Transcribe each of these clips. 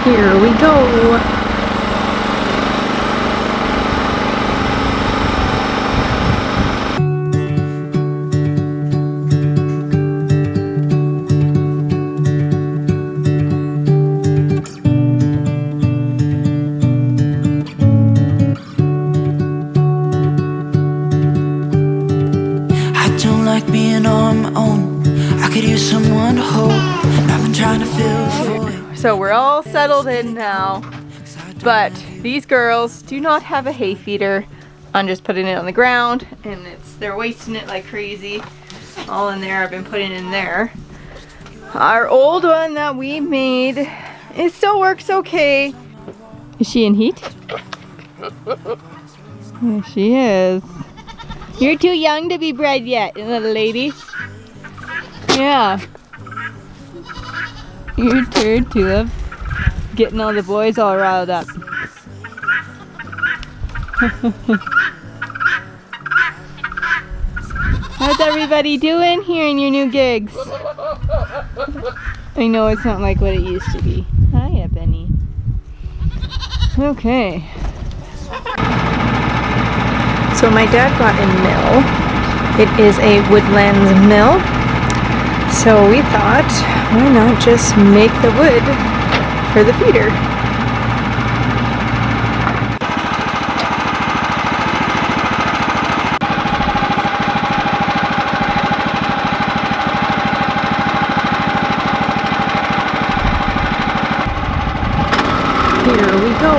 Here we go. I don't like being on my own. I could use someone to hold. I've been trying to fill the void. So we're all settled in now, but these girls do not have a hay feeder. I'm just putting it on the ground, and they're wasting it like crazy. All in there, I've been putting in there. Our old one that we made, it still works okay. Is she in heat? Yeah, she is. You're too young to be bred yet, little lady. Yeah. Your turn, Tulip. Getting all the boys all riled up. How's everybody doing here in your new gigs? I know it's not like what it used to be. Hiya, Benny. Okay. So my dad got a mill. It is a Woodlands mill. So we thought, why not just make the wood for the feeder? Here we go.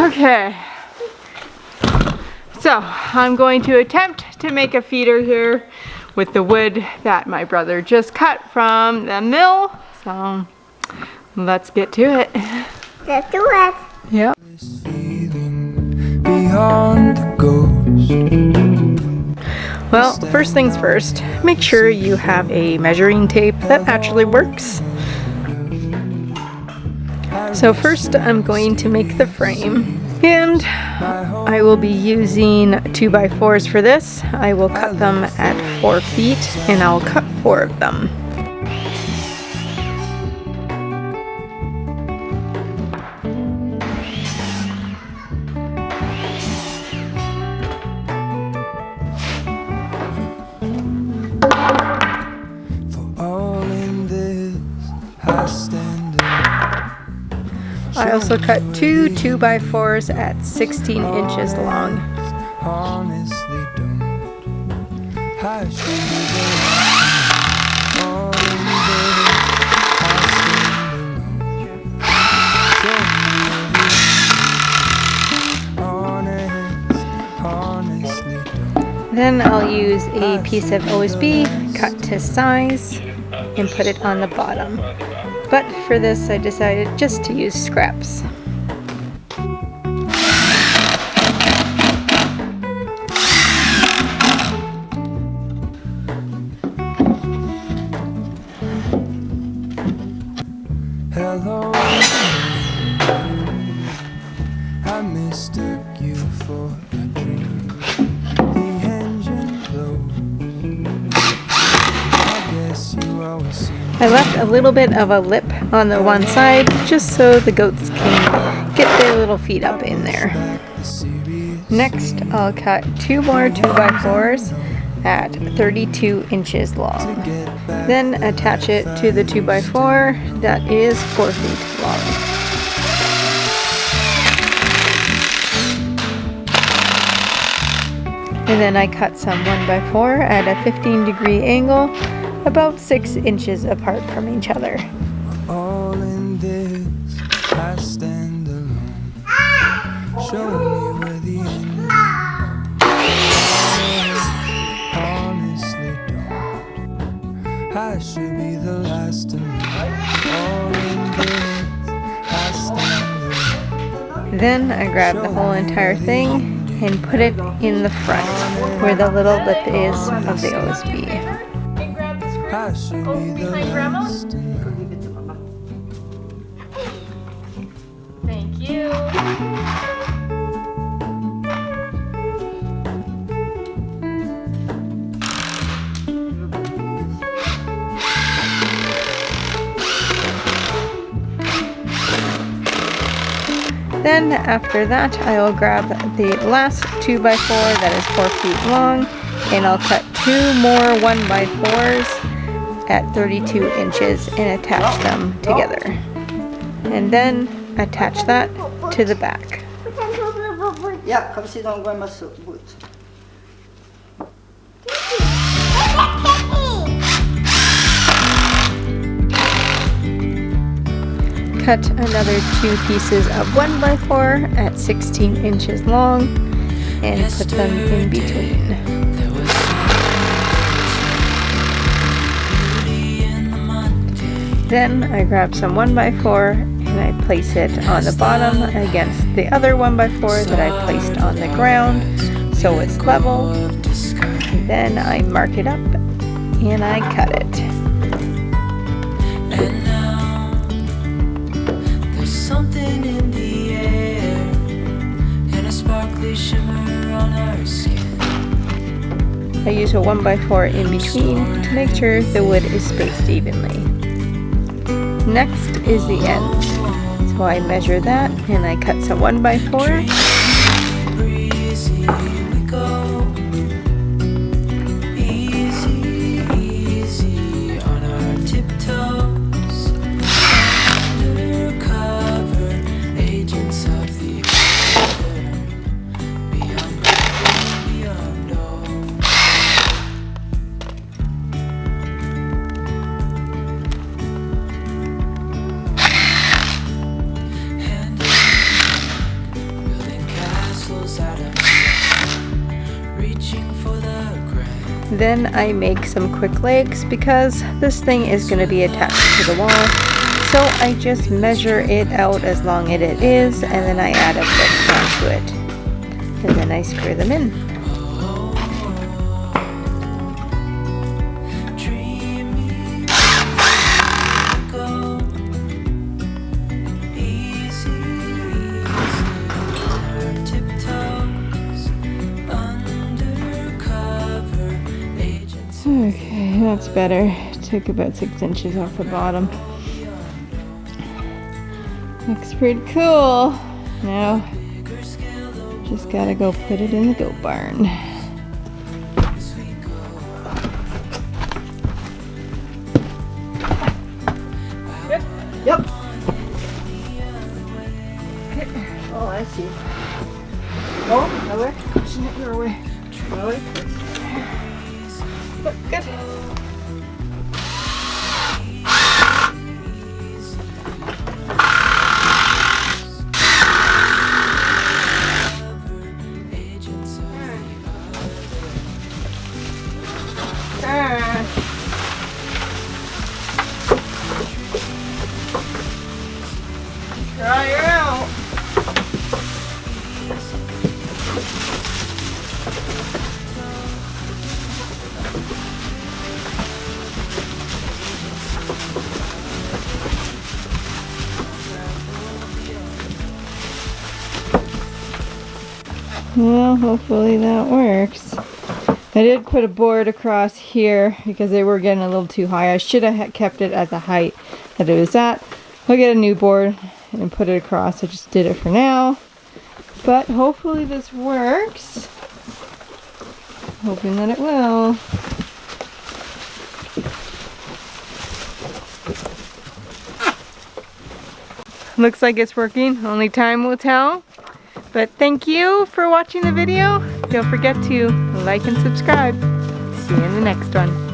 Okay, so I'm going to attempt to make a feeder here with the wood that my brother just cut from the mill. So Let's get to it. Let's do it. Yep. This feeling beyond the ghost. Well, first things first, make sure you have a measuring tape that actually works. So first I'm going to make the frame, and I will be using 2x4s for this. I will cut them at 4 feet and I'll cut 4 of them. I also cut 2 2x4s at 16 inches long. Honestly, don't. I should be Then I'll use a piece of OSB cut to size and put it on the bottom. But for this I decided just to use scraps. Hello, I mistook you for a dream. The engine blows. I guess you always see. I left a little bit of a lip on the one side just so the goats can get their little feet up in there. Next, I'll cut 2 more 2x4s at 32 inches long. Then attach it to the 2x4 that is 4 feet long. And then I cut some 1x4 at a 15-degree angle, about 6 inches apart from each other. All in this, I stand alone. Show me where the end is. Honestly, don't. I should be the last to know. All in this, I stand alone. Then I grabbed the whole entire thing and put it in the front where the little lip is of the OSB. I should be the last to know. Thank you. Then after that, I will grab the last 2x4 that is 4 feet long, and I'll cut 2 more 1x4s at 32 inches and attach them together. And then attach that to the back. いや、かぶせのございます。Cut another 2 pieces of 1x4 at 16 inches long and put them in between. Then I grab some 1x4 and I place it on the bottom against the other 1x4 that I placed on the ground so it's level. And then I mark it up and I cut it. And now there's something in the air and a sparkly shimmer on her skin. I use a 1x4 in between to make sure the wood is spaced evenly. Next is the end. So I measure that and I cut some 1x4. Then I make some quick legs because this thing is going to be attached to the wall, so So I just measure it out as long as it is, and then I add a foot onto it. And then I screw them in. Okay, that's better. Took about 6 inches off the bottom. Looks pretty cool. Now, just gotta go put it in the goat barn. Yep. Oh, I see. Oh, nowhere. Pushing it your way. Nowhere. Look good. Try her out. Well, hopefully that works. I did put a board across here because they were getting a little too high. I should have kept it at the height that it was at. I'll get a new board and put it across. I just did it for now. But hopefully this works. Hoping that it will. Looks like it's working. Only time will tell. But thank you for watching the video. Don't forget to like and subscribe. See you in the next one.